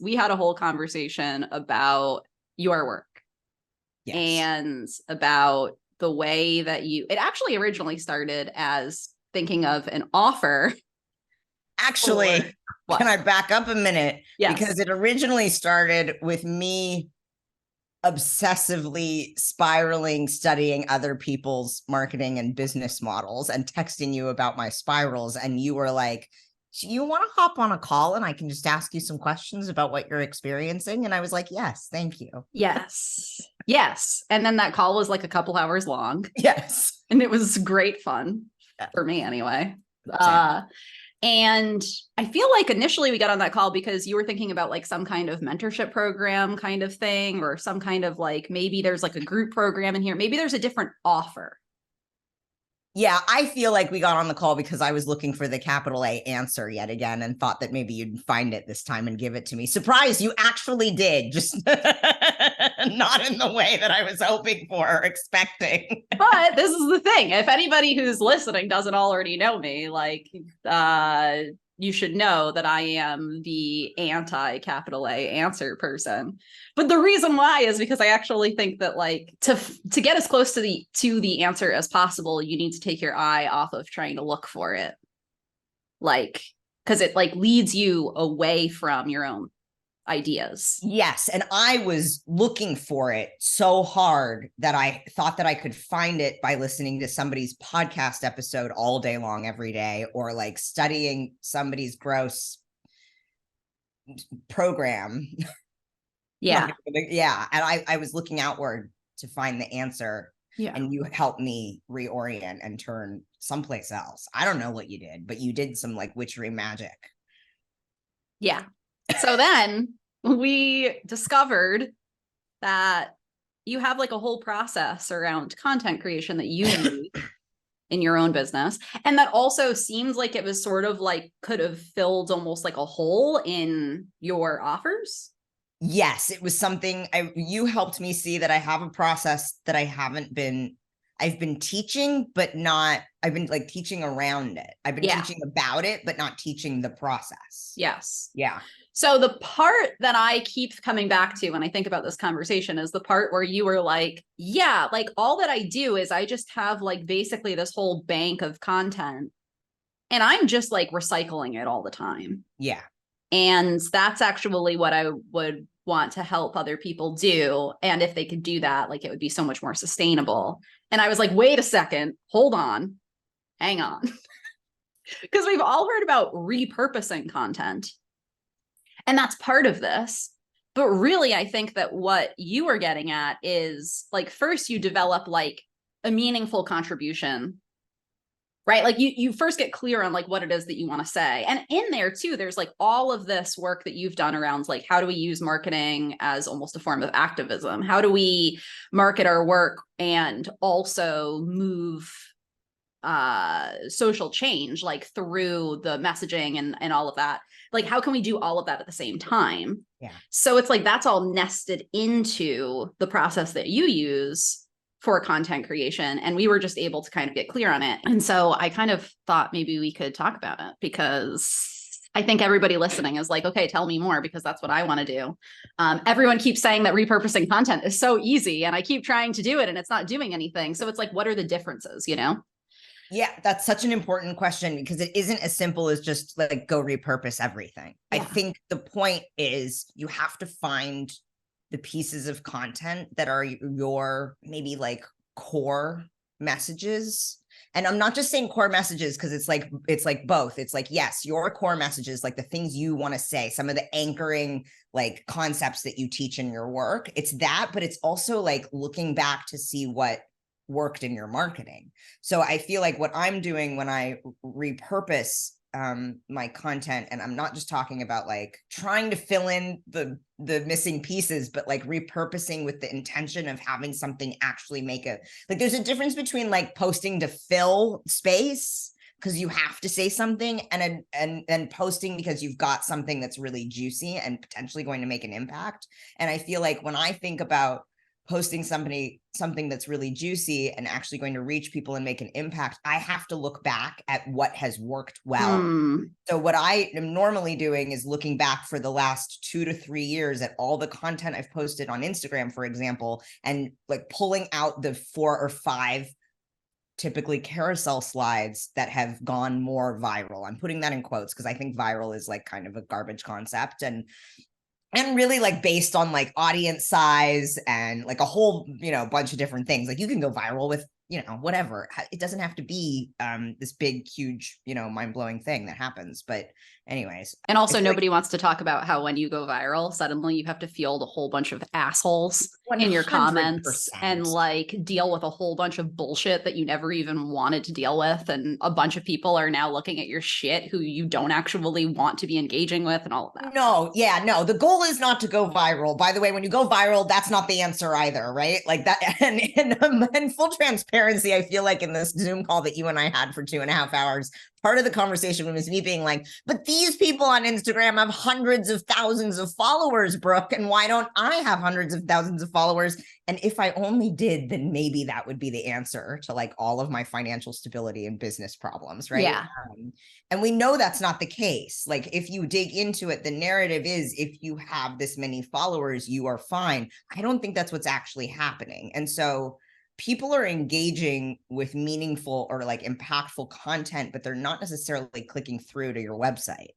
we had a whole conversation about your work. Yes. And about the way that it actually originally started as thinking of an offer. Actually, can I back up a minute? Yes. Because it originally started with me obsessively spiraling, studying other people's marketing and business models and texting you about my spirals. And you were like, you want to hop on a call and I can just ask you some questions about what you're experiencing? And I was like, yes, thank you. Yes. Yes. And then that call was like a couple hours long. Yes. And it was great fun for me anyway. And I feel like initially we got on that call because you were thinking about like some kind of mentorship program kind of thing, or some kind of like, maybe there's like a group program in here. Maybe there's a different offer. Yeah, I feel like we got on the call because I was looking for the capital A answer yet again and thought that maybe you'd find it this time and give it to me. Surprise, you actually did, just not in the way that I was hoping for or expecting. But this is the thing. If anybody who's listening doesn't already know me, like, you should know that I am the anti-capital A answer person. But the reason why is because I actually think that like to get as close to the answer as possible, you need to take your eye off of trying to look for it. Like, because it like leads you away from your own ideas. Yes. And I was looking for it so hard that I thought that I could find it by listening to somebody's podcast episode all day long, every day, or like studying somebody's gross program. Yeah. Yeah. And I was looking outward to find the answer. Yeah. And you helped me reorient and turn someplace else. I don't know what you did, but you did some like witchery magic. Yeah. So then we discovered that you have like a whole process around content creation that you need in your own business. And that also seems like it was sort of like could have filled almost like a hole in your offers. Yes, it was something you helped me see that I have a process that I've been teaching, but not, I've been like teaching around it. I've been teaching about it, but not teaching the process. Yes. Yeah. So the part that I keep coming back to when I think about this conversation is the part where you were like, yeah, like all that I do is I just have like basically this whole bank of content and I'm just like recycling it all the time. Yeah. And that's actually what I would want to help other people do. And if they could do that, like it would be so much more sustainable. And I was like, wait a second, hold on, hang on. Because we've all heard about repurposing content. And that's part of this. But really, I think that what you were getting at is like, first you develop like a meaningful contribution, right? Like you first get clear on like what it is that you want to say. And in there too, there's like all of this work that you've done around like, how do we use marketing as almost a form of activism? How do we market our work and also move social change, like through the messaging and all of that? Like, how can we do all of that at the same time? Yeah. So it's like, that's all nested into the process that you use for content creation. And we were just able to kind of get clear on it. And so I kind of thought maybe we could talk about it because I think everybody listening is like, okay, tell me more, because that's what I want to do. Everyone keeps saying that repurposing content is so easy and I keep trying to do it and it's not doing anything. So it's like, what are the differences, you know? Yeah, that's such an important question because it isn't as simple as just like go repurpose everything. Yeah. I think the point is you have to find the pieces of content that are your maybe like core messages. And I'm not just saying core messages because it's like both. It's like, yes, your core messages, like the things you want to say, some of the anchoring like concepts that you teach in your work. It's that, but it's also like looking back to see what worked in your marketing. So I feel like what I'm doing when I repurpose my content, and I'm not just talking about like trying to fill in the missing pieces, but like repurposing with the intention of having something actually make a, like there's a difference between like posting to fill space because you have to say something and posting because you've got something that's really juicy and potentially going to make an impact. And I feel like when I think about posting something that's really juicy and actually going to reach people and make an impact, I have to look back at what has worked well. So what I am normally doing is looking back for the last 2 to 3 years at all the content I've posted on Instagram, for example, and like pulling out the 4 or 5 typically carousel slides that have gone more viral. I'm putting that in quotes because I think viral is like kind of a garbage concept, and really like based on like audience size and like a whole, bunch of different things. Like you can go viral with, whatever. It doesn't have to be this big, huge, mind-blowing thing that happens. But anyways. And also nobody wants to talk about how when you go viral, suddenly you have to field a whole bunch of assholes 100%. In your comments and like deal with a whole bunch of bullshit that you never even wanted to deal with. And a bunch of people are now looking at your shit who you don't actually want to be engaging with and all of that. No, yeah, no. The goal is not to go viral. By the way, when you go viral, that's not the answer either, right? Like that. And full transparency, I feel like in this Zoom call that you and I had for 2.5 hours, part of the conversation was me being like, but these people on Instagram have hundreds of thousands of followers, Brooke, and why don't I have hundreds of thousands of followers? And if I only did, then maybe that would be the answer to like all of my financial stability and business problems, right? Yeah. And we know that's not the case. Like if you dig into it, the narrative is if you have this many followers, you are fine. I don't think that's what's actually happening. And so people are engaging with meaningful or like impactful content, but they're not necessarily clicking through to your website.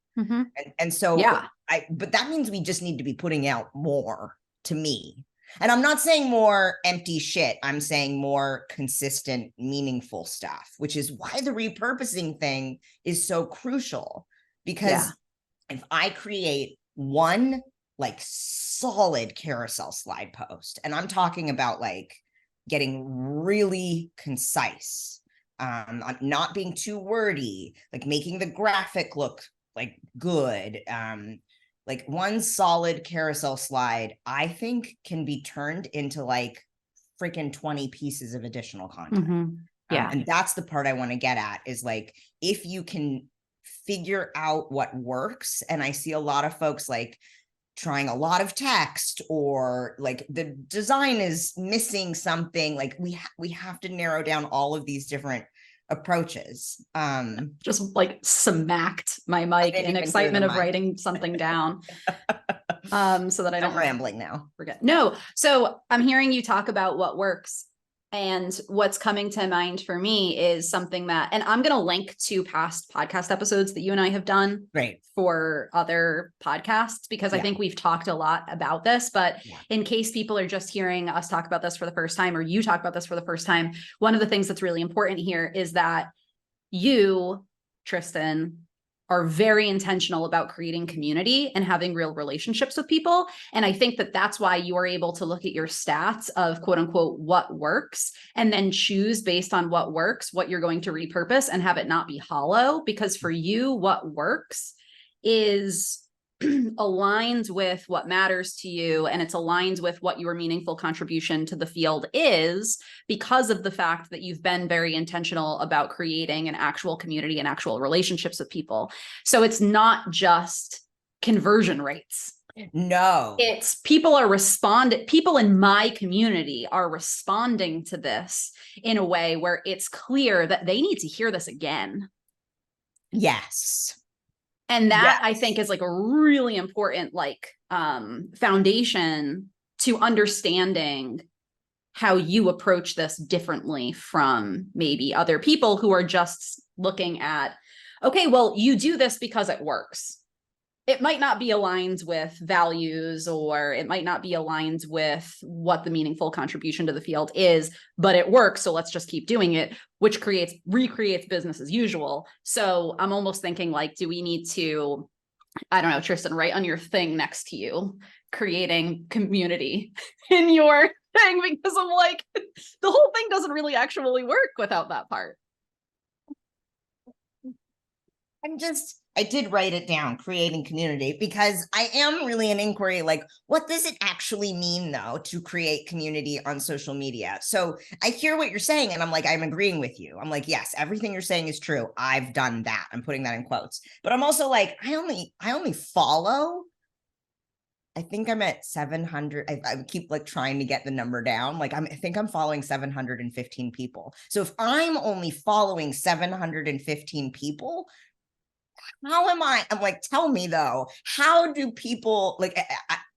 And so, yeah, but that means we just need to be putting out more, to me. And I'm not saying more empty shit. I'm saying more consistent, meaningful stuff, which is why the repurposing thing is so crucial. Because if I create one like solid carousel slide post, and I'm talking about like getting really concise, not being too wordy, like making the graphic look like good, like one solid carousel slide, I think can be turned into like freaking 20 pieces of additional content. And that's the part I want to get at is like, if you can figure out what works, and I see a lot of folks like trying a lot of text, or like the design is missing something, like we have to narrow down all of these different approaches. Just like smacked my mic in excitement of writing something down. So that I don't rambling now. Forget. No. So I'm hearing you talk about what works. And what's coming to mind for me is something that, and I'm going to link to past podcast episodes that you and I have done for other podcasts, because I think we've talked a lot about this, but in case people are just hearing us talk about this for the first time, or you talk about this for the first time, one of the things that's really important here is that you, Tristan, are very intentional about creating community and having real relationships with people. And I think that that's why you are able to look at your stats of quote unquote, what works, and then choose based on what works, what you're going to repurpose and have it not be hollow. Because for you, what works is aligns with what matters to you, and it's aligns with what your meaningful contribution to the field is, because of the fact that you've been very intentional about creating an actual community and actual relationships with people. So it's not just conversion rates. No, it's people in my community are responding to this in a way where it's clear that they need to hear this again. Yes. And that I think is like a really important foundation to understanding how you approach this differently from maybe other people who are just looking at, okay, well, you do this because it works. It might not be aligned with values, or it might not be aligned with what the meaningful contribution to the field is, but it works. So let's just keep doing it, which recreates business as usual. So I'm almost thinking like, do we need to, I don't know, Tristan, write on your thing next to you, creating community in your thing, because I'm like, the whole thing doesn't really actually work without that part. I did write it down, creating community, because I am really an inquiry, like, what does it actually mean, though, to create community on social media? So I hear what you're saying, and I'm like, I'm agreeing with you. I'm like, yes, everything you're saying is true. I've done that. I'm putting that in quotes. But I'm also like, I only follow I think I'm at 700. I keep like trying to get the number down. Like I think I'm following 715 people. So if I'm only following 715 people, how am I'm like, tell me though, how do people like,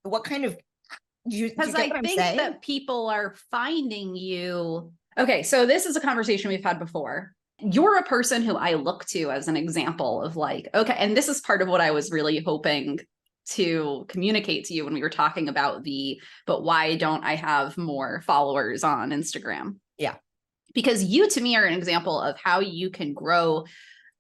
what kind of, do you Because get I what I'm think saying? that people are finding you. Okay, so this is a conversation we've had before. You're a person who I look to as an example of like, okay, and this is part of what I was really hoping to communicate to you when we were talking about but why don't I have more followers on Instagram? Yeah. Because you to me are an example of how you can grow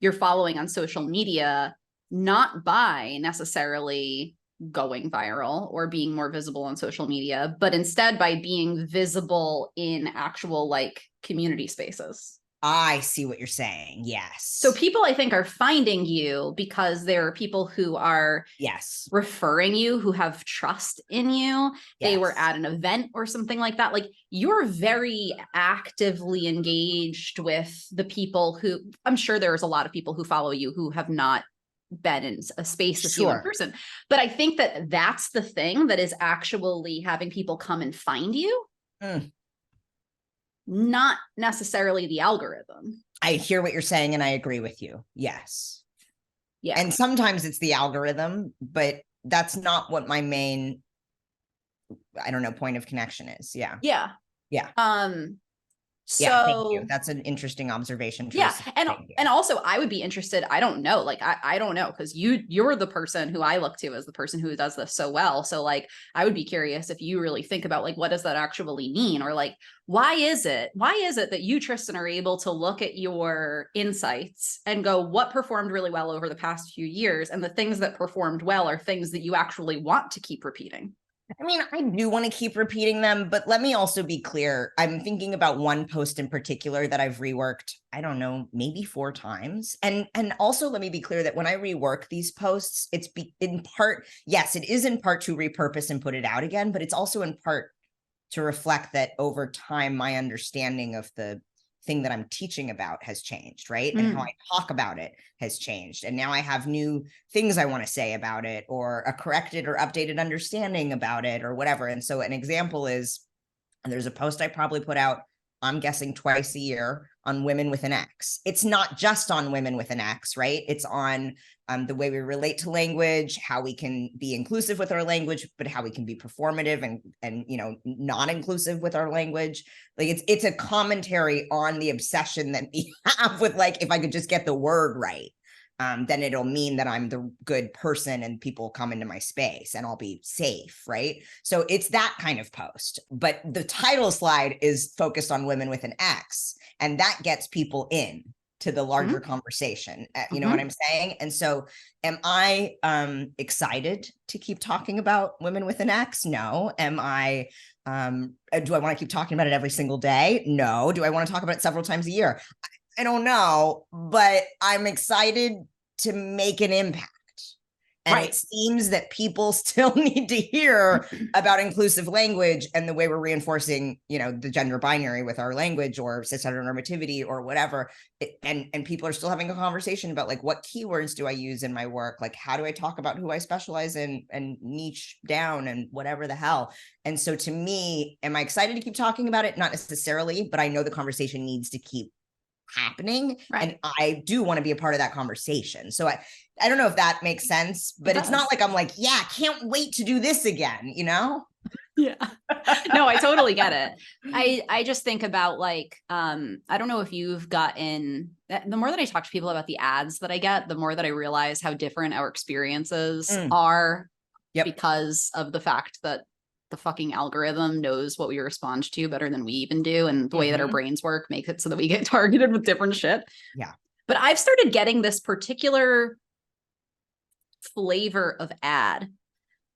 your following on social media, not by necessarily going viral or being more visible on social media, but instead by being visible in actual like community spaces. I see what you're saying. Yes. So people, I think, are finding you because there are people who are referring you, who have trust in you. They were at an event or something like that. Like you're very actively engaged with the people who, I'm sure there's a lot of people who follow you who have not been in a space with you in person. But I think that that's the thing that is actually having people come and find you. Not necessarily the algorithm. I hear what you're saying and I agree with you. Yes. Yeah. And sometimes it's the algorithm, but that's not what my main, I don't know, point of connection is. Yeah. Yeah. Yeah. So yeah, thank you. That's an interesting observation. Yeah. And also I would be interested. I don't know. Like, I don't know. Cause you're the person who I look to as the person who does this so well. So like, I would be curious if you really think about like, what does that actually mean? Or like, why is it that you, Tristan, are able to look at your insights and go, what performed really well over the past few years? And the things that performed well are things that you actually want to keep repeating. I mean, I do want to keep repeating them, but let me also be clear. I'm thinking about one post in particular that I've reworked, I don't know, maybe 4 times. And also let me be clear that when I rework these posts, it's in part, yes, it is in part to repurpose and put it out again, but it's also in part to reflect that over time, my understanding of the thing that I'm teaching about has changed, right? And how I talk about it has changed. And now I have new things I want to say about it, or a corrected or updated understanding about it, or whatever. And so an example is, there's a post I probably put out, I'm guessing twice a year, on women with an X. It's not just on women with an X, right? It's on the way we relate to language, how we can be inclusive with our language, but how we can be performative and you know, non-inclusive with our language. Like it's a commentary on the obsession that we have with like, if I could just get the word right, then it'll mean that I'm the good person and people come into my space and I'll be safe, right? So it's that kind of post, but the title slide is focused on women with an X, and that gets people in to the larger conversation. You know what I'm saying? And so am I excited to keep talking about women with an X? No. Am I, do I want to keep talking about it every single day? No. Do I want to talk about it several times a year? I don't know, but I'm excited to make an impact. And it seems that people still need to hear about inclusive language and the way we're reinforcing, you know, the gender binary with our language, or cis-heteronormativity or whatever. And people are still having a conversation about like, what keywords do I use in my work? Like, how do I talk about who I specialize in and niche down and whatever the hell? And so to me, am I excited to keep talking about it? Not necessarily, but I know the conversation needs to keep happening. And I do want to be a part of that conversation. So I don't know if that makes sense, but it's not like I'm like, yeah, I can't wait to do this again, you know? Yeah. No, I totally get it. I just think about like, I don't know if you've gotten, the more that I talk to people about the ads that I get, the more that I realize how different our experiences are because of the fact that the fucking algorithm knows what we respond to better than we even do. And the way that our brains work makes it so that we get targeted with different shit. Yeah. But I've started getting this particular flavor of ad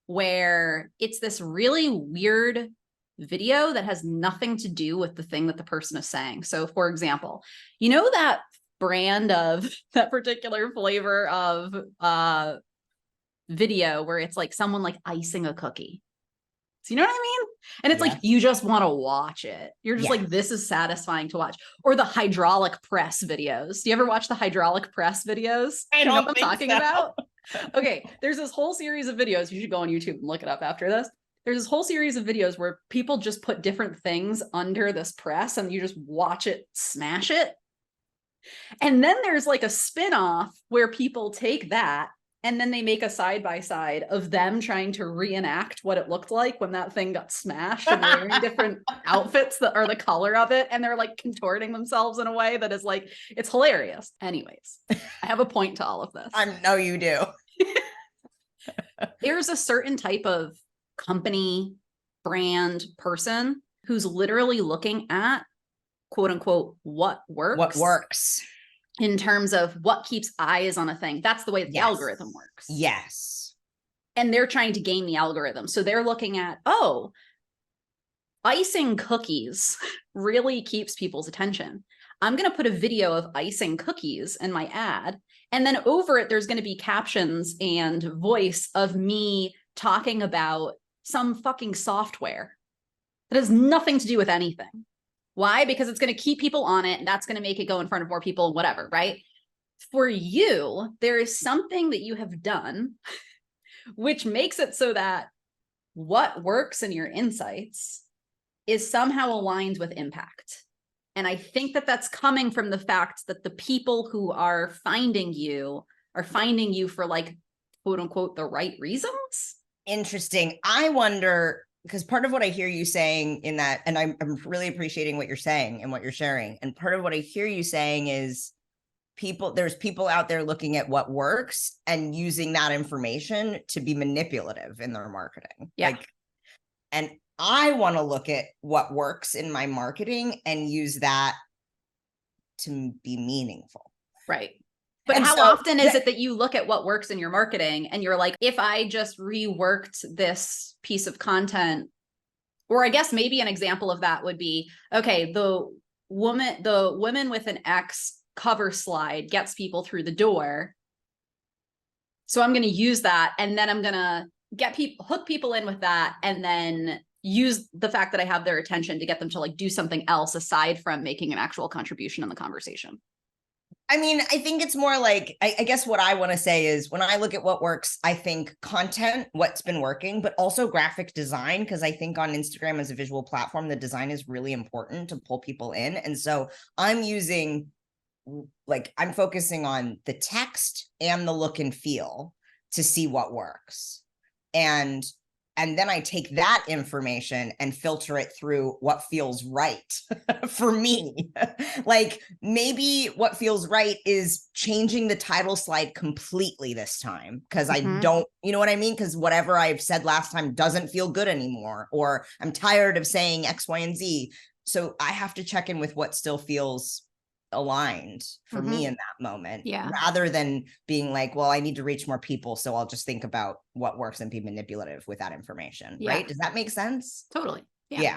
where it's this really weird video that has nothing to do with the thing that the person is saying. So for example, you know, that brand of that particular flavor of video where it's like someone like icing a cookie. So you know what I mean? And it's like, you just want to watch it. You're just like, this is satisfying to watch. Or the hydraulic press videos. Do you ever watch the hydraulic press videos? I don't know what I'm talking about? Okay, there's this whole series of videos. You should go on YouTube and look it up after this. There's this whole series of videos where people just put different things under this press and you just watch it smash it. And then there's like a spin-off where people take that and then they make a side-by-side of them trying to reenact what it looked like when that thing got smashed, and they're wearing different outfits that are the color of it, and they're like contorting themselves in a way that is like, it's hilarious. Anyways, I have a point to all of this. I know you do. There's a certain type of company, brand, person who's literally looking at, quote unquote, what works in terms of what keeps eyes on a thing. That's the way the algorithm works. Yes. And they're trying to game the algorithm. So they're looking at, oh, icing cookies really keeps people's attention. I'm going to put a video of icing cookies in my ad. And then over it, there's going to be captions and voice of me talking about some fucking software that has nothing to do with anything. Why? Because it's going to keep people on it, and that's going to make it go in front of more people, whatever, right? For you, there is something that you have done which makes it so that what works in your insights is somehow aligned with impact. And I think that that's coming from the fact that the people who are finding you for like, quote unquote, the right reasons. Interesting. I wonder, because part of what I hear you saying in that, and I'm really appreciating what you're saying and what you're sharing. And part of what I hear you saying is there's people out there looking at what works and using that information to be manipulative in their marketing. Yeah. And I want to look at what works in my marketing and use that to be meaningful. Right. But and how often is it that you look at what works in your marketing and you're like, if I just reworked this piece of content, or I guess maybe an example of that would be, okay, the woman with an X cover slide gets people through the door. So I'm going to use that. And then I'm going to hook people in with that. And then use the fact that I have their attention to get them to like do something else aside from making an actual contribution in the conversation. I mean, I think it's more like, I guess what I want to say is when I look at what works, I think content, what's been working, but also graphic design, because I think on Instagram as a visual platform, the design is really important to pull people in. And so I'm focusing on the text and the look and feel to see what works. And then I take that information and filter it through what feels right for me. Like maybe what feels right is changing the title slide completely this time because I don't, you know what I mean? Because whatever I've said last time doesn't feel good anymore, or I'm tired of saying X, Y, and Z. So I have to check in with what still feels aligned for me in that moment, rather than being like, well, I need to reach more people, so I'll just think about what works and be manipulative with that information. Right? Does that make sense? Totally. That's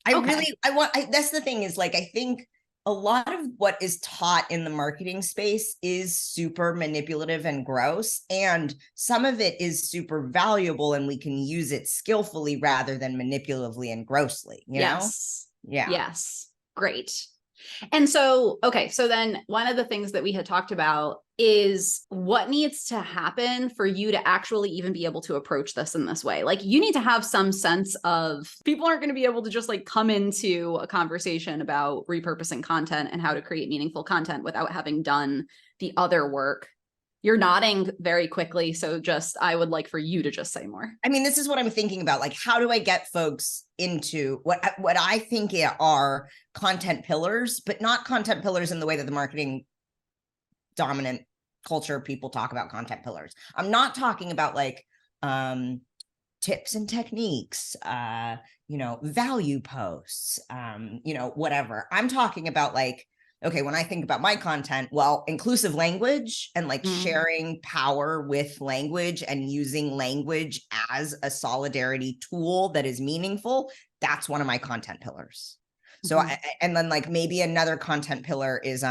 the thing is like, I think a lot of what is taught in the marketing space is super manipulative and gross, and some of it is super valuable and we can use it skillfully rather than manipulatively and grossly, you know? Yes. Great. And so, okay, so then one of the things that we had talked about is what needs to happen for you to actually even be able to approach this in this way. Like you need to have some sense of, people aren't going to be able to just like come into a conversation about repurposing content and how to create meaningful content without having done the other work. You're nodding very quickly. So I would like for you to just say more. I mean, this is what I'm thinking about. Like, how do I get folks into what I think are content pillars, but not content pillars in the way that the marketing dominant culture people talk about content pillars. I'm not talking about like tips and techniques, value posts, whatever. I'm talking about like, okay, when I think about my content, well, inclusive language and like sharing power with language and using language as a solidarity tool that is meaningful, that's one of my content pillars. So, and then like maybe another content pillar is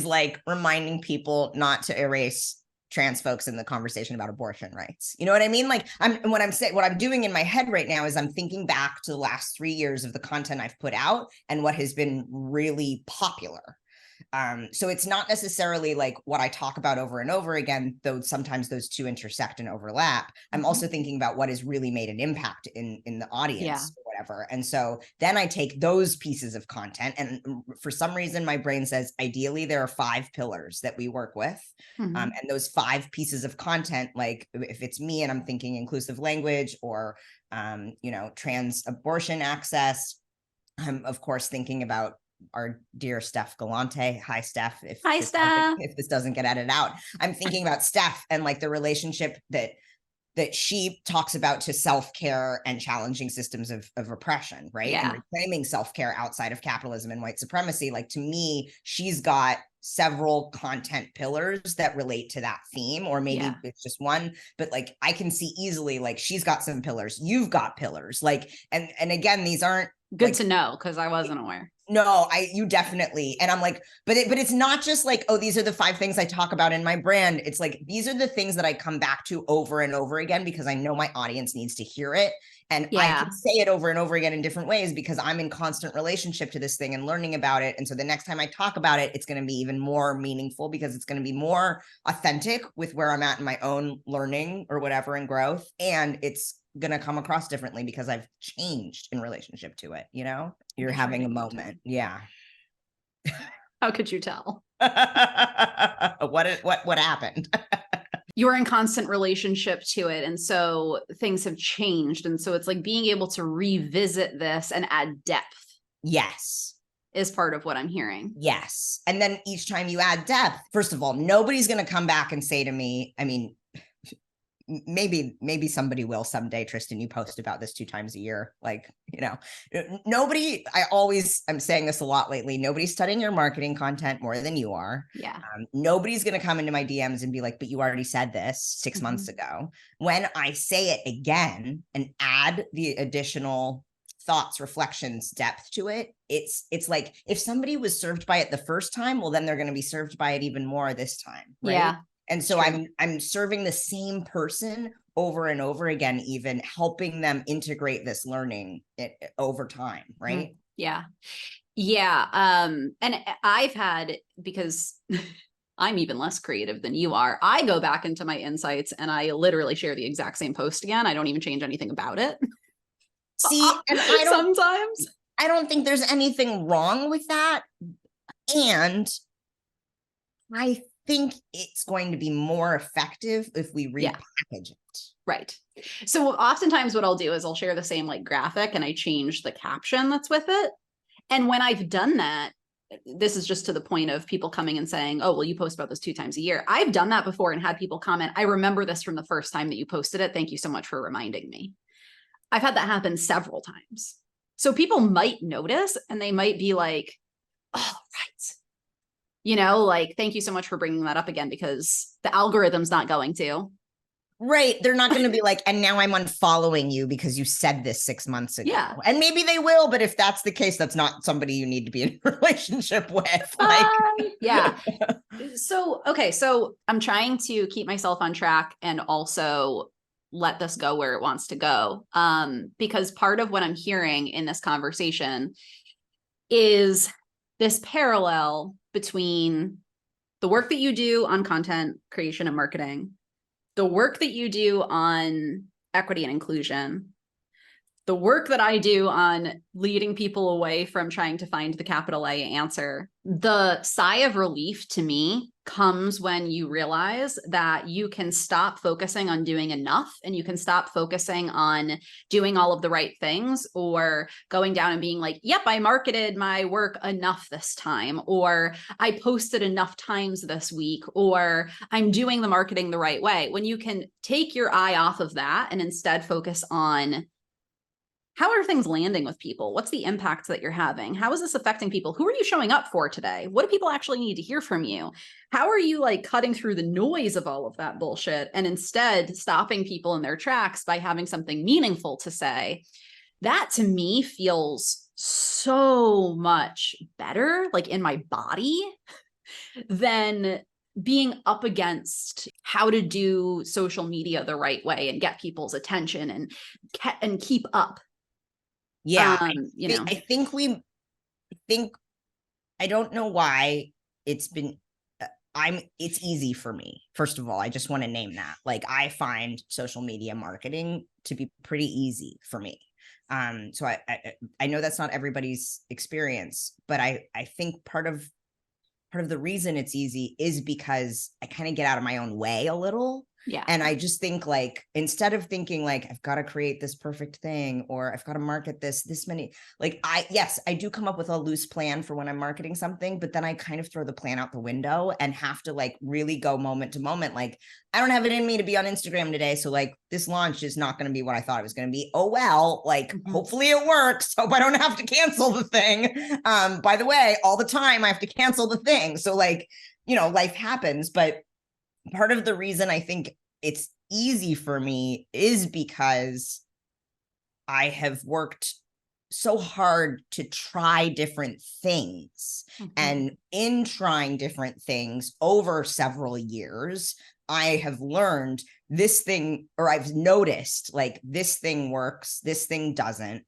like reminding people not to erase trans folks in the conversation about abortion rights. You know what I mean? Like what I'm doing in my head right now is I'm thinking back to the last 3 years of the content I've put out and what has been really popular. So it's not necessarily like what I talk about over and over again, though sometimes those two intersect and overlap. I'm also thinking about what has really made an impact in the audience or whatever. And so then I take those pieces of content, and for some reason my brain says ideally there are 5 pillars that we work with. And those 5 pieces of content, like if it's me and I'm thinking inclusive language or trans abortion access, I'm of course thinking about our dear Steph Galante. Hi, Steph. Hi, Steph. If this doesn't get edited out, I'm thinking about Steph and like the relationship that she talks about to self-care and challenging systems of oppression, right? Yeah. And reclaiming self-care outside of capitalism and white supremacy. Like, to me, she's got several content pillars that relate to that theme, or maybe it's just one, but like I can see easily, like, she's got some pillars, you've got pillars, like, and again, these aren't good to know, because I wasn't aware. No, you definitely. And I'm like, but it's not just like, oh, these are the 5 things I talk about in my brand. It's like, these are the things that I come back to over and over again, because I know my audience needs to hear it. And I can say it over and over again in different ways because I'm in constant relationship to this thing and learning about it. And so the next time I talk about it, it's going to be even more meaningful because it's going to be more authentic with where I'm at in my own learning or whatever and growth. And it's going to come across differently because I've changed in relationship to it. You're having a moment. Yeah. How could you tell? What happened? You're in constant relationship to it. And so things have changed. And so it's like being able to revisit this and add depth. Yes. Is part of what I'm hearing. Yes. And then each time you add depth, first of all, nobody's going to come back and say to me, I mean, maybe somebody will someday, Tristan, you post about this 2 times a year. Like, nobody, I'm saying this a lot lately. Nobody's studying your marketing content more than you are. Yeah. Nobody's going to come into my DMs and be like, but you already said this 6 months ago. When I say it again and add the additional thoughts, reflections, depth to it, it's like, if somebody was served by it the first time, well, then they're going to be served by it even more this time. Right? Yeah. And so I'm serving the same person over and over again, even helping them integrate this learning over time, right? Yeah. Yeah. And I've had, because I'm even less creative than you are, I go back into my insights and I literally share the exact same post again. I don't even change anything about it. See, and I don't think there's anything wrong with that. And I think it's going to be more effective if we repackage it. Right. So oftentimes what I'll do is I'll share the same like graphic and I change the caption that's with it. And when I've done that, this is just to the point of people coming and saying, oh, well, you post about this 2 times a year. I've done that before and had people comment, I remember this from the first time that you posted it. Thank you so much for reminding me. I've had that happen several times. So people might notice and they might be like, oh, right. Like, thank you so much for bringing that up again, because the algorithm's not going to. Right. They're not going to be like, and now I'm unfollowing you because you said this 6 months ago. Yeah. And maybe they will, but if that's the case, that's not somebody you need to be in a relationship with. Yeah. So, okay. So I'm trying to keep myself on track and also let this go where it wants to go. Because part of what I'm hearing in this conversation is this parallel between the work that you do on content creation and marketing, the work that you do on equity and inclusion, the work that I do on leading people away from trying to find the capital A answer. The sigh of relief to me comes when you realize that you can stop focusing on doing enough and you can stop focusing on doing all of the right things or going down and being like, yep, I marketed my work enough this time, or I posted enough times this week, or I'm doing the marketing the right way. When you can take your eye off of that and instead focus on, how are things landing with people? What's the impact that you're having? How is this affecting people? Who are you showing up for today? What do people actually need to hear from you? How are you like cutting through the noise of all of that bullshit and instead stopping people in their tracks by having something meaningful to say? That to me feels so much better, like in my body, than being up against how to do social media the right way and get people's attention and keep up. Yeah. I don't know why it's been, it's easy for me. First of all, I just want to name that. Like, I find social media marketing to be pretty easy for me. So I know that's not everybody's experience, but I think part of the reason it's easy is because I kind of get out of my own way a little. Yeah. And I just think, like, instead of thinking like, I've got to create this perfect thing, or I've got to market this many, like, I do come up with a loose plan for when I'm marketing something, but then I kind of throw the plan out the window and have to like really go moment to moment. Like, I don't have it in me to be on Instagram today. So like, this launch is not going to be what I thought it was going to be. Oh, well, like, hopefully it works. Hope I don't have to cancel the thing. By the way, all the time I have to cancel the thing. So like, life happens, but part of the reason I think it's easy for me is because I have worked so hard to try different things. And in trying different things over several years, I have learned this thing, or I've noticed like this thing works, this thing doesn't.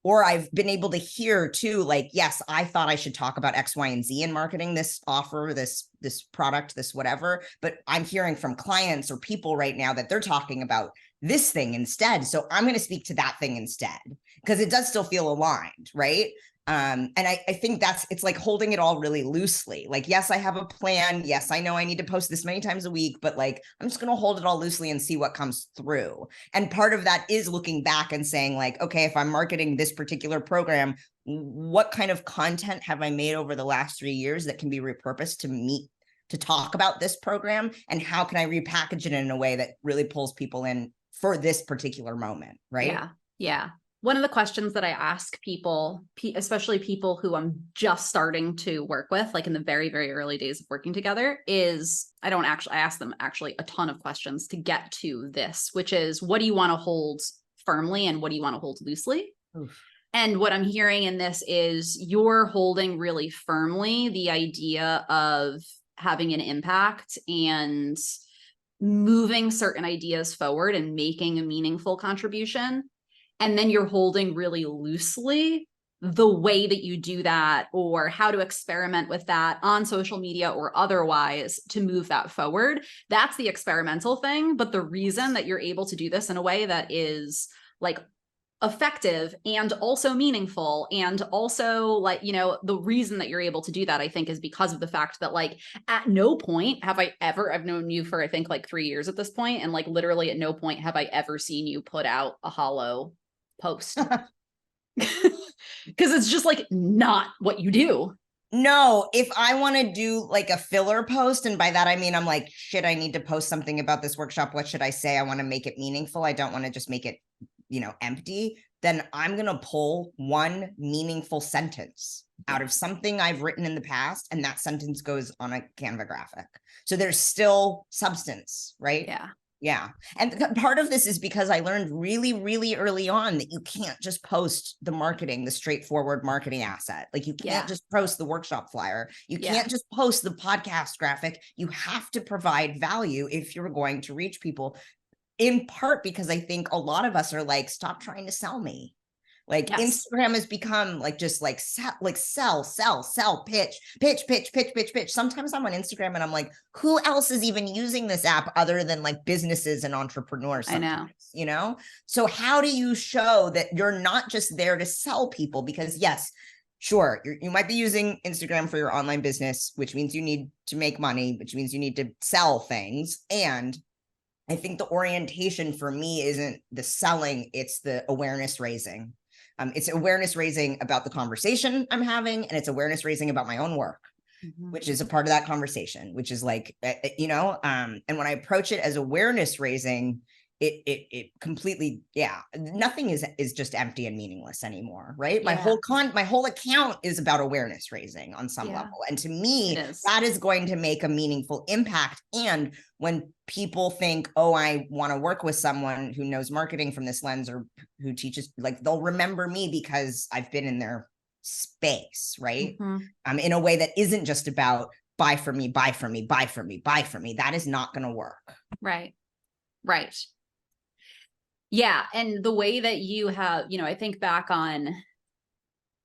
Or I've been able to hear too, like, yes, I thought I should talk about X, Y, and Z in marketing, this offer, this product, this whatever, but I'm hearing from clients or people right now that they're talking about this thing instead. So I'm going to speak to that thing instead, because it does still feel aligned, right? And I think it's like holding it all really loosely. Like, yes, I have a plan. Yes, I know I need to post this many times a week, but like, I'm just going to hold it all loosely and see what comes through. And part of that is looking back and saying like, okay, if I'm marketing this particular program, what kind of content have I made over the last 3 years that can be repurposed to talk about this program? And how can I repackage it in a way that really pulls people in for this particular moment? Right. Yeah. Yeah. One of the questions that I ask people, especially people who I'm just starting to work with, like in the very, very early days of working together, is I ask them actually a ton of questions to get to this, which is, what do you want to hold firmly and what do you want to hold loosely? Oof. And what I'm hearing in this is you're holding really firmly the idea of having an impact and moving certain ideas forward and making a meaningful contribution. And then you're holding really loosely the way that you do that, or how to experiment with that on social media or otherwise to move that forward. That's the experimental thing. But the reason that you're able to do this in a way that is like effective and also meaningful, and also like, the reason that you're able to do that, I think, is because of the fact that like at no point I've known you for I think like 3 years at this point, and like literally at no point have I ever seen you put out a hollow post. Because it's just like not what you do. No, if I want to do like a filler post, and by that I mean I'm like, shit, I need to post something about this workshop. What should I say? I want to make it meaningful. I don't want to just make it, empty. Then I'm going to pull one meaningful sentence out of something I've written in the past, and that sentence goes on a Canva graphic. So there's still substance, right? Yeah. Yeah. And part of this is because I learned really, really early on that you can't just post the straightforward marketing asset. Like, you can't just post the workshop flyer. You can't just post the podcast graphic. You have to provide value if you're going to reach people, in part because I think a lot of us are like, stop trying to sell me. Like, Instagram has become like, just like, sell, pitch. Sometimes I'm on Instagram and I'm like, who else is even using this app other than like businesses and entrepreneurs? I know, so how do you show that you're not just there to sell people? Because yes, sure, you might be using Instagram for your online business, which means you need to make money, which means you need to sell things. And I think the orientation for me isn't the selling, it's the awareness raising. It's awareness raising about the conversation I'm having, and it's awareness raising about my own work, which is a part of that conversation, which is like, and when I approach it as awareness raising, it completely, nothing is just empty and meaningless anymore, right? My whole account is about awareness raising on some level. And to me, that is going to make a meaningful impact. And when people think, oh, I want to work with someone who knows marketing from this lens, or who teaches, like, they'll remember me because I've been in their space, right? In a way that isn't just about buy for me. That is not going to work. Right. Yeah. And the way that you have, I think back on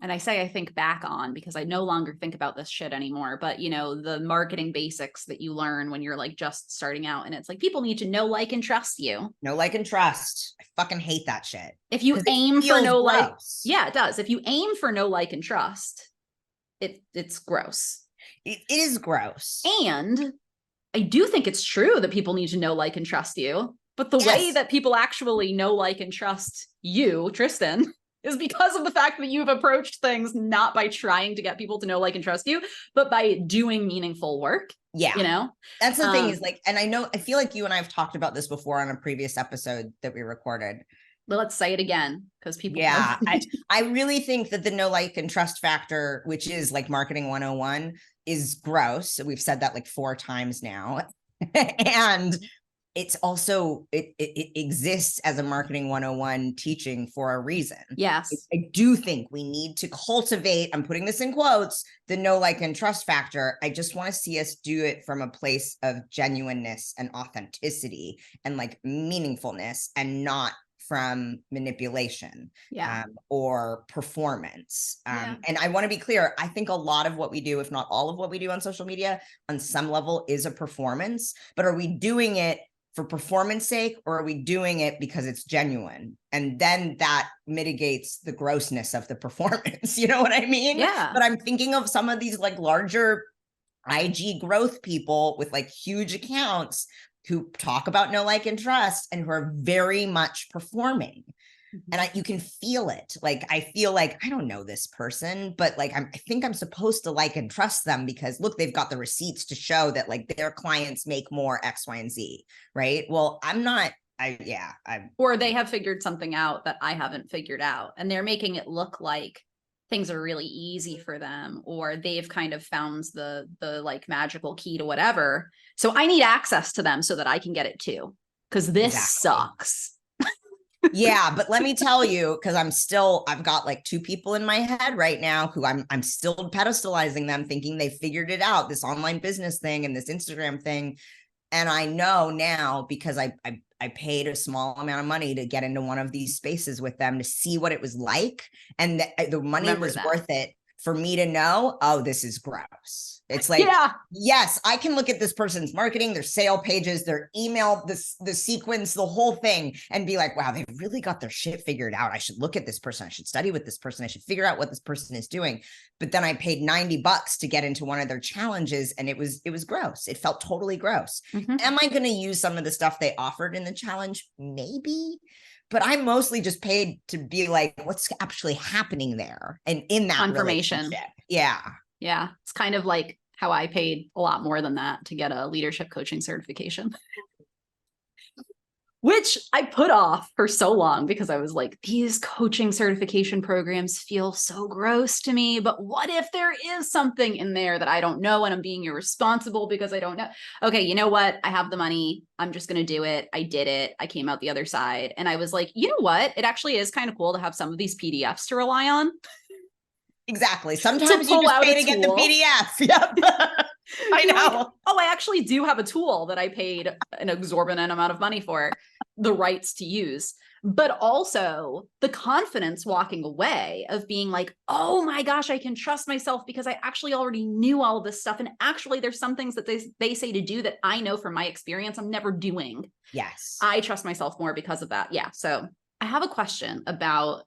and I say I think back on because I no longer think about this shit anymore, but you know, the marketing basics that you learn when you're like just starting out, and it's like people need to know, like, and trust you. No, like, and trust. I fucking hate that shit. If you 'Cause it aim for feels no like, gross. yeah, it does. If you aim for no like and trust, it's gross. It is gross. And I do think it's true that people need to know, like, and trust you. But the way Yes. that people actually know, like, and trust you, Tristan, is because of the fact that you've approached things not by trying to get people to know, like, and trust you, but by doing meaningful work. Yeah. You know, that's the thing is like, and I feel like you and I have talked about this before on a previous episode that we recorded. Let's say it again because people. Yeah, I really think that the no, like, and trust factor, which is like marketing 101, is gross. We've said that like 4 times now. And it's also, it exists as a marketing 101 teaching for a reason. Yes. I do think we need to cultivate, I'm putting this in quotes, the no, like, and trust factor. I just want to see us do it from a place of genuineness and authenticity and like meaningfulness, and not from manipulation or performance. And I want to be clear, I think a lot of what we do, if not all of what we do on social media, on some level is a performance. But are we doing it for performance sake, or are we doing it because it's genuine? And then that mitigates the grossness of the performance. You know what I mean? Yeah. But I'm thinking of some of these like larger IG growth people with like huge accounts who talk about no, like, and trust, and who are very much performing. And you can feel it. Like, I feel like I don't know this person, but like, I think I'm supposed to like and trust them because look, they've got the receipts to show that like their clients make more X, Y, and Z. Right. Well, I'm not. Or they have figured something out that I haven't figured out, and they're making it look like things are really easy for them, or they've kind of found the like magical key to whatever. So I need access to them so that I can get it too. Because this sucks. Yeah, but let me tell you, because I've got like 2 people in my head right now who I'm still pedestalizing them, thinking they figured it out, this online business thing and this Instagram thing. And I know now because I paid a small amount of money to get into one of these spaces with them to see what it was like. And the money was worth it for me to know, oh, this is gross. It's like, yes, I can look at this person's marketing, their sale pages, their email, the sequence, the whole thing, and be like, wow, they've really got their shit figured out. I should look at this person. I should study with this person. I should figure out what this person is doing. But then I paid $90 to get into one of their challenges, and it was gross. It felt totally gross. Am I going to use some of the stuff they offered in the challenge? Maybe. But I mostly just paid to be like, what's actually happening there? And in that confirmation. Yeah. Yeah. It's kind of like how I paid a lot more than that to get a leadership coaching certification, which I put off for so long because I was like, these coaching certification programs feel so gross to me. But what if there is something in there that I don't know and I'm being irresponsible because I don't know? Okay, you know what? I have the money. I'm just going to do it. I did it. I came out the other side. And I was like, you know what? It actually is kind of cool to have some of these PDFs to rely on. Exactly. Sometimes you just pay to get the PDF. Yep. I know. Like, oh, I actually do have a tool that I paid an exorbitant amount of money for, the rights to use, but also the confidence walking away of being like, oh my gosh, I can trust myself because I actually already knew all of this stuff. And actually there's some things that they say to do that I know from my experience I'm never doing. Yes. I trust myself more because of that. Yeah. So I have a question about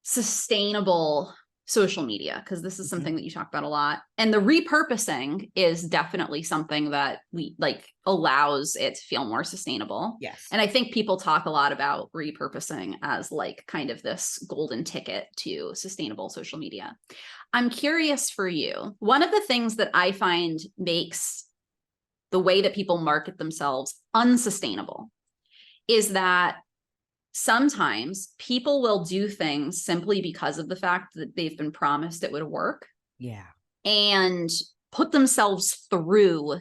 sustainable social media, because this is something that you talk about a lot. And the repurposing is definitely something that we like allows it to feel more sustainable. Yes. And I think people talk a lot about repurposing as like kind of this golden ticket to sustainable social media. I'm curious for you. One of the things that I find makes the way that people market themselves unsustainable is that sometimes people will do things simply because of the fact that they've been promised it would work. Yeah. And put themselves through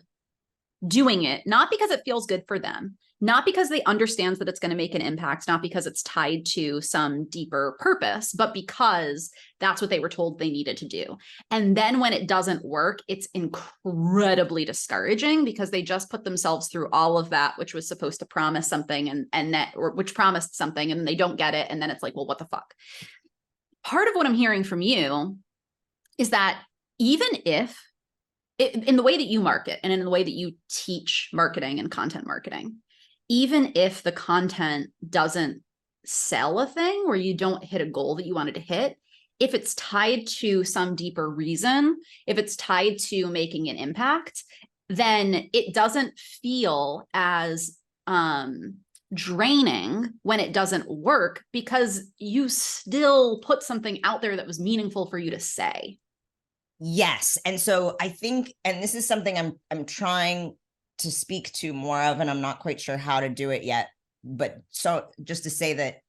doing it, not because it feels good for them, not because they understand that it's going to make an impact, not because it's tied to some deeper purpose, but because that's what they were told they needed to do. And then when it doesn't work, it's incredibly discouraging because they just put themselves through all of that, which was supposed to promise something and that, or which promised something, and they don't get it. And then it's like, well, what the fuck? part of what I'm hearing from you is that even if in the way that you market and in the way that you teach marketing and content marketing, even if the content doesn't sell a thing or you don't hit a goal that you wanted to hit, if it's tied to some deeper reason, if it's tied to making an impact, then it doesn't feel as draining when it doesn't work, because you still put something out there that was meaningful for you to say. Yes. And so I think, and this is something I'm trying to speak to more of, and I'm not quite sure how to do it yet. But so just to say that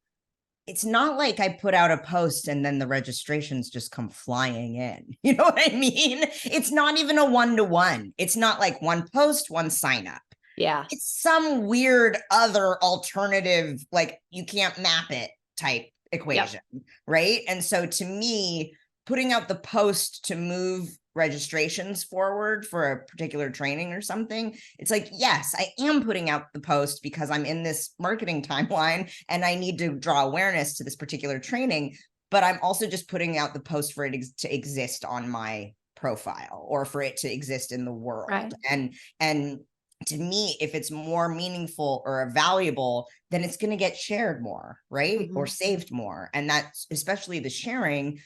it's not like I put out a post and then the registrations just come flying in. You know what I mean? It's not even a one-to-one. It's not like one post, one sign up. Yeah. It's some weird other alternative, like you can't map it type equation, right? And so to me, putting out the post to move registrations forward for a particular training or something, it's like, yes, I am putting out the post because I'm in this marketing timeline and I need to draw awareness to this particular training, but I'm also just putting out the post for it to exist on my profile or for it to exist in the world. Right. And to me, if it's more meaningful or valuable, then it's going to get shared more, right? Mm-hmm. Or saved more. And that's especially the sharing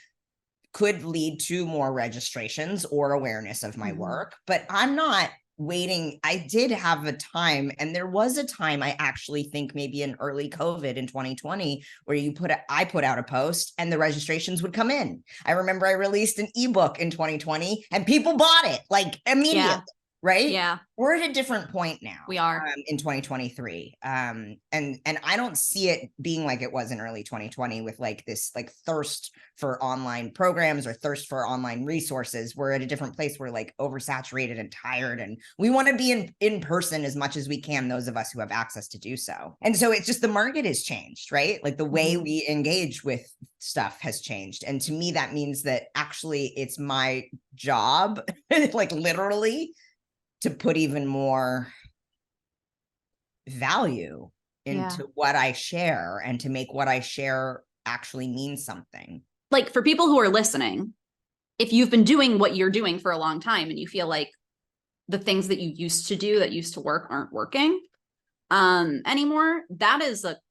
could lead to more registrations or awareness of my work, but I'm not waiting. I did have a time, and there was a time I actually think maybe in early COVID in 2020 where I put out a post and the registrations would come in. I remember I released an ebook in 2020 and people bought it like immediately. Right? Yeah. We're at a different point now. We are in 2023. And I don't see it being like it was in early 2020 with like this like thirst for online programs or thirst for online resources. We're at a different place. We're like oversaturated and tired, and we want to be in person as much as we can, those of us who have access to do so. And so it's just the market has changed, right? Like the way we engage with stuff has changed. And to me, that means that actually it's my job, like literally, to put even more value into what I share and to make what I share actually mean something. Like for people who are listening, if you've been doing what you're doing for a long time and you feel like the things that you used to do that used to work aren't working anymore, that's the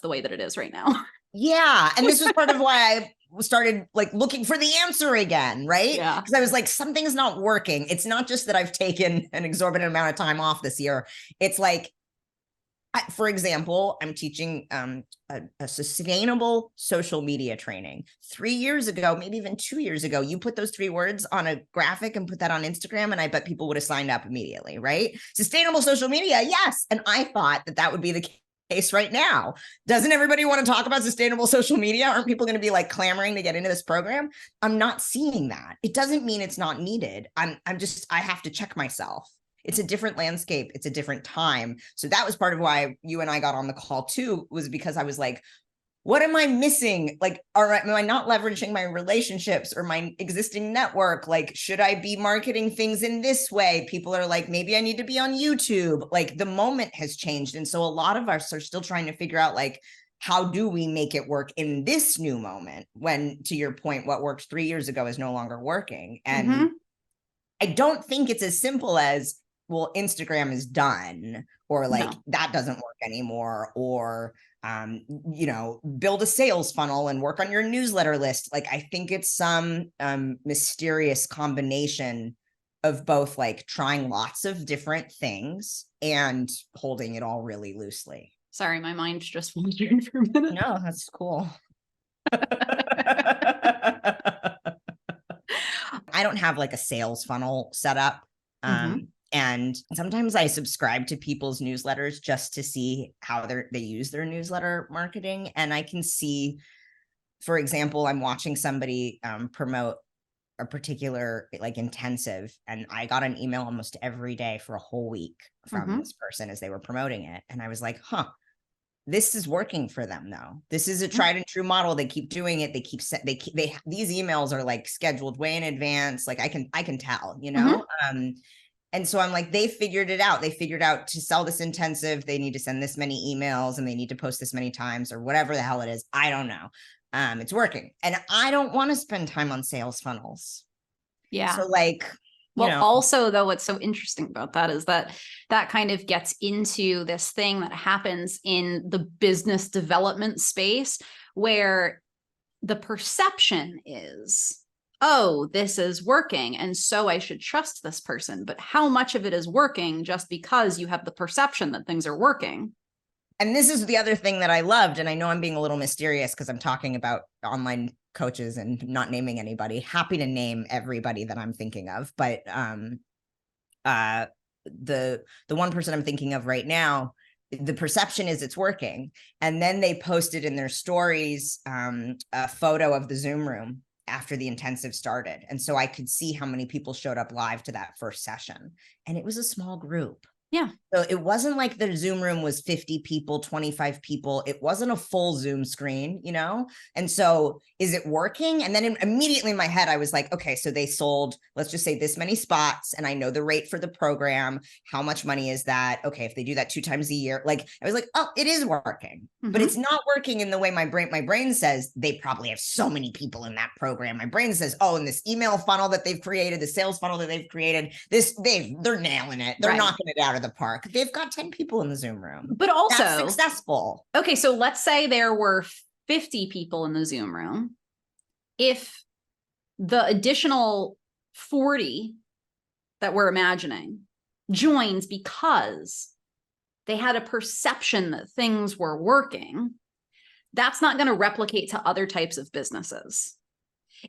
way that it is right now. Yeah. And this was part of why I started like looking for the answer again, right? Yeah. Because I was like, something's not working. It's not just that I've taken an exorbitant amount of time off this year. It's like, for example, I'm teaching a sustainable social media training. 3 years ago, maybe even 2 years ago, you put those 3 words on a graphic and put that on Instagram, and I bet people would have signed up immediately, right? Sustainable social media, yes. And I thought that would be the case right now. Doesn't everybody want to talk about sustainable social media? Aren't people going to be like clamoring to get into this program? I'm not seeing that. It doesn't mean it's not needed. I have to check myself. It's a different landscape. It's a different time. So that was part of why you and I got on the call too, was because I was like, what am I missing? Like, am I not leveraging my relationships or my existing network? Like, should I be marketing things in this way? People are like, maybe I need to be on YouTube. Like the moment has changed. And so a lot of us are still trying to figure out like, how do we make it work in this new moment when, to your point, what worked 3 years ago is no longer working. And I don't think it's as simple as, well, Instagram is done, or like that doesn't work anymore, or build a sales funnel and work on your newsletter list. Like, I think it's some mysterious combination of both like trying lots of different things and holding it all really loosely. Sorry, my mind just wandered for a minute. No, that's cool. I don't have like a sales funnel set up. And sometimes I subscribe to people's newsletters just to see how they use their newsletter marketing. And I can see, for example, I'm watching somebody promote a particular like intensive, and I got an email almost every day for a whole week from this person as they were promoting it. And I was like, this is working for them though. This is a tried and true model. They keep doing it. These emails are like scheduled way in advance. Like I can tell, And so I'm like, they figured it out. They figured out to sell this intensive, they need to send this many emails and they need to post this many times or whatever the hell it is. I don't know. It's working. And I don't want to spend time on sales funnels. Yeah. So like, well, you know, also though, what's so interesting about that is that that kind of gets into this thing that happens in the business development space where the perception is, oh, this is working, and so I should trust this person. But how much of it is working just because you have the perception that things are working? And this is the other thing that I loved. And I know I'm being a little mysterious because I'm talking about online coaches and not naming anybody. Happy to name everybody that I'm thinking of. But the one person I'm thinking of right now, the perception is it's working. And then they posted in their stories a photo of the Zoom room after the intensive started. And so I could see how many people showed up live to that first session. And it was a small group. Yeah. So it wasn't like the Zoom room was 50 people, 25 people. It wasn't a full Zoom screen, you know? And so is it working? And then immediately in my head, I was like, okay, so they sold, let's just say this many spots. And I know the rate for the program. How much money is that? Okay, if they do that 2 times a year, like I was like, oh, it is working, but it's not working in the way my brain says they probably have so many people in that program. My brain says, oh, and this email funnel that they've created, the sales funnel that they've created, they're nailing it. They're knocking it out of the park. They've got 10 people in the Zoom room. But also that's successful. Okay, so let's say there were 50 people in the Zoom room. If the additional 40 that we're imagining joins because they had a perception that things were working, that's not going to replicate to other types of businesses.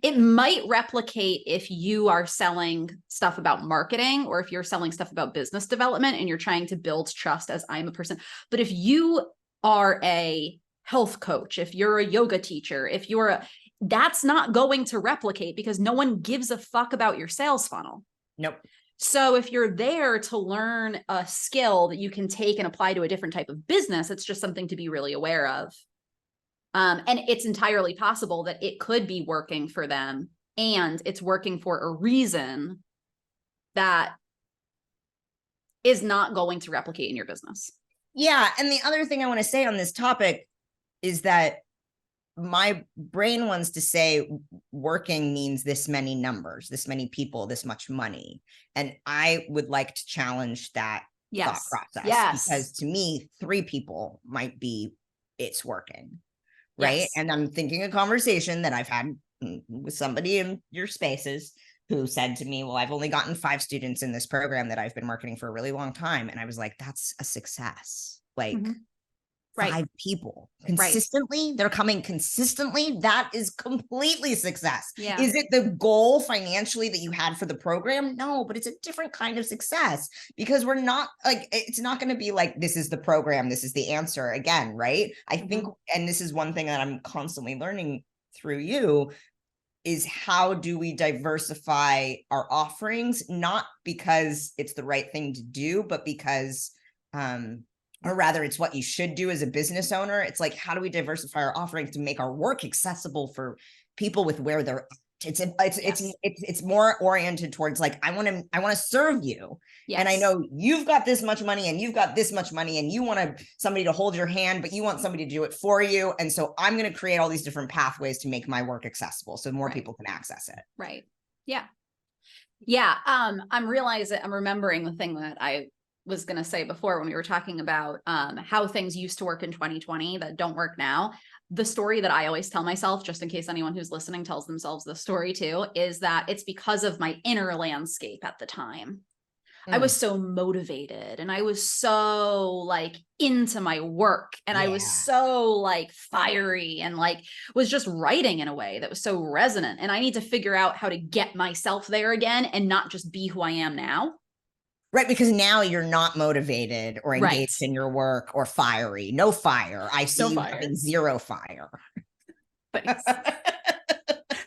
It might replicate if you are selling stuff about marketing or if you're selling stuff about business development and you're trying to build trust as I'm a person. But if you are a health coach, if you're a yoga teacher, if you're that's not going to replicate because no one gives a fuck about your sales funnel. Nope. So if you're there to learn a skill that you can take and apply to a different type of business, it's just something to be really aware of. And it's entirely possible that it could be working for them and it's working for a reason that is not going to replicate in your business. Yeah. And the other thing I want to say on this topic is that my brain wants to say working means this many numbers, this many people, this much money. And I would like to challenge that thought process. Because to me, 3 people might be it's working. Right. Yes. And I'm thinking a conversation that I've had with somebody in your spaces who said to me, well, I've only gotten 5 students in this program that I've been marketing for a really long time. And I was like, that's a success. Like 5 people consistently, they're coming consistently. That is completely success. Yeah. Is it the goal financially that you had for the program? No, but it's a different kind of success because we're not like, it's not going to be like, this is the program, this is the answer again. Right. I think, and this is one thing that I'm constantly learning through you is how do we diversify our offerings? Not because it's the right thing to do, but because, or rather it's what you should do as a business owner. It's like, how do we diversify our offerings to make our work accessible for people with where they're at? It's more oriented towards like, I want to serve you. Yes. And I know you've got this much money and you've got this much money and you want somebody to hold your hand, but you want somebody to do it for you. And so I'm going to create all these different pathways to make my work accessible so more people can access it. Right. Yeah. Yeah. I'm remembering the thing that I was going to say before when we were talking about how things used to work in 2020 that don't work now. The story that I always tell myself, just in case anyone who's listening tells themselves the story too, is that it's because of my inner landscape at the time. I was so motivated and I was so like into my work and I was so like fiery and like was just writing in a way that was so resonant. And I need to figure out how to get myself there again and not just be who I am now. Right, because now you're not motivated or engaged in your work or fiery. No fire. I see you having 0 fire. Thanks.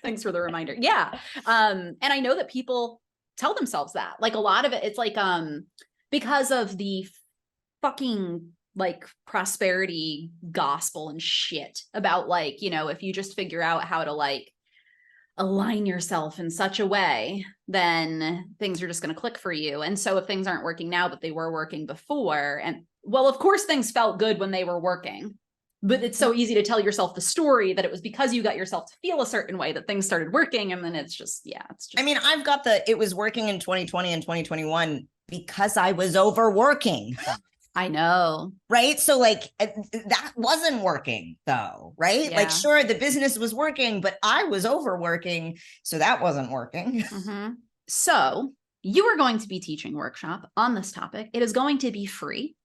Thanks for the reminder. Yeah. And I know that people tell themselves that. Like a lot of it, it's like because of the fucking like prosperity gospel and shit about like, you know, if you just figure out how to like align yourself in such a way, then things are just going to click for you. And so if things aren't working now, but they were working before, and well, of course things felt good when they were working, but it's so easy to tell yourself the story that it was because you got yourself to feel a certain way that things started working. And then it's just, I mean, I've got it was working in 2020 and 2021 because I was overworking. I know. Right. So like that wasn't working though. Right. Yeah. Like, sure, the business was working, but I was overworking. So that wasn't working. Mm-hmm. So you are going to be teaching a workshop on this topic. It is going to be free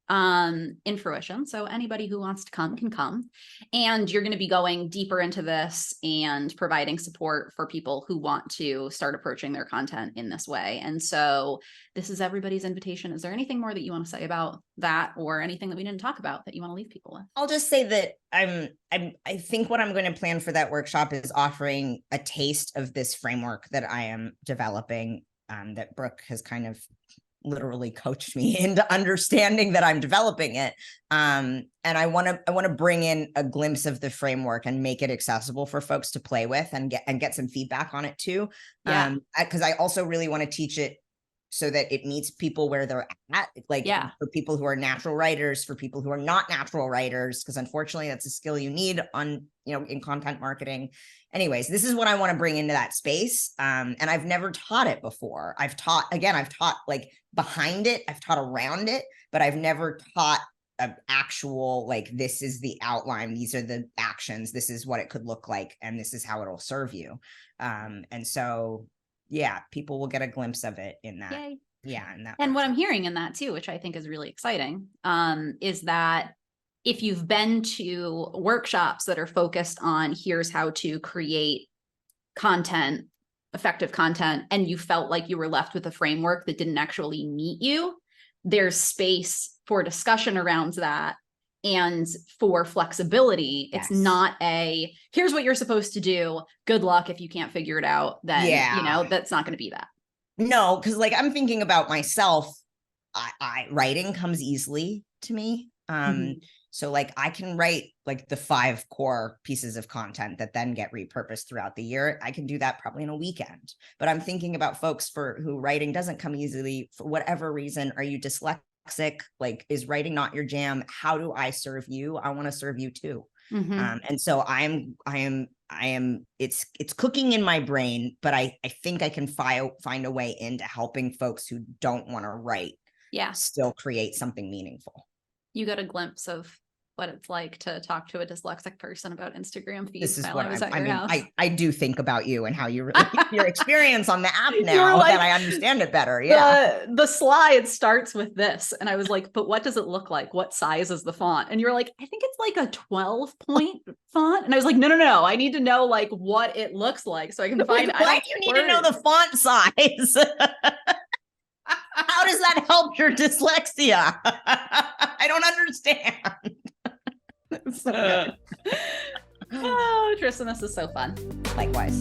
in fruition. So anybody who wants to come can come. And you're going to be going deeper into this and providing support for people who want to start approaching their content in this way. And so this is everybody's invitation. Is there anything more that you want to say about that, or anything that we didn't talk about that you want to leave people with? I'll just say that I think what I'm going to plan for that workshop is offering a taste of this framework that I am developing, that Brooke has kind of literally coached me into understanding that I'm developing it. And I want to bring in a glimpse of the framework and make it accessible for folks to play with and get some feedback on it too. Yeah. Because I also really want to teach it so that it meets people where they're at, like for people who are natural writers, for people who are not natural writers, because unfortunately that's a skill you need in content marketing. Anyways, this is what I want to bring into that space. And I've never taught it before. I've taught like behind it, I've taught around it, but I've never taught an actual, like, this is the outline, these are the actions, this is what it could look like, and this is how it'll serve you. And so yeah, people will get a glimpse of it in that. Yay. Yeah. In that. And what I'm hearing in that too, which I think is really exciting, is that if you've been to workshops that are focused on here's how to create content, effective content, and you felt like you were left with a framework that didn't actually meet you, there's space for discussion around that. And for flexibility, it's not here's what you're supposed to do. Good luck. If you can't figure it out, then, that's not going to be that. No, because like I'm thinking about myself, writing comes easily to me. So like I can write like the 5 core pieces of content that then get repurposed throughout the year. I can do that probably in a weekend. But I'm thinking about folks who writing doesn't come easily for whatever reason. Are you dyslexic? Like, is writing not your jam? How do I serve you? I want to serve you too. And so I am, it's cooking in my brain, but I think I can find a way into helping folks who don't want to write. Still create something meaningful. You got a glimpse of what it's like to talk to a dyslexic person about Instagram feeds. This is what I do think about you and how your experience on the app now like, that I understand it better. Yeah. The slide starts with this. And I was like, but what does it look like? What size is the font? And you're like, I think it's like a 12-point font. And I was like, no. I need to know like what it looks like so I can find. Why do you need to know the font size? How does that help your dyslexia? I don't understand. So oh, Tristan, this is so fun. Likewise.